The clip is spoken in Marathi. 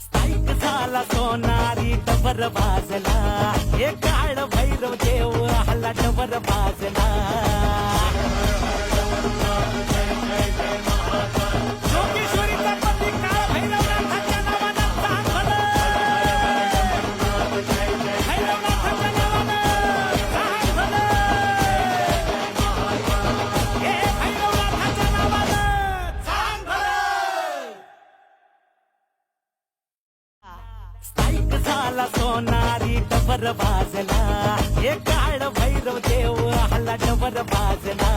स्थायिक झाला सोनारी डबर भाजला हे काळ भैरव देव हल्ला डबर भाजला योगेश्वरीचा पती काळ भैरवनाथाच्या नावानं चांगलं. भैरवनाथाच्या नावानं चांगलं. हे भैरवनाथाच्या नावानं चांगलं. स्थायिक झाला सोनारी डबर भाजला हे काळ भैरव देव हल्ला डबर भाजला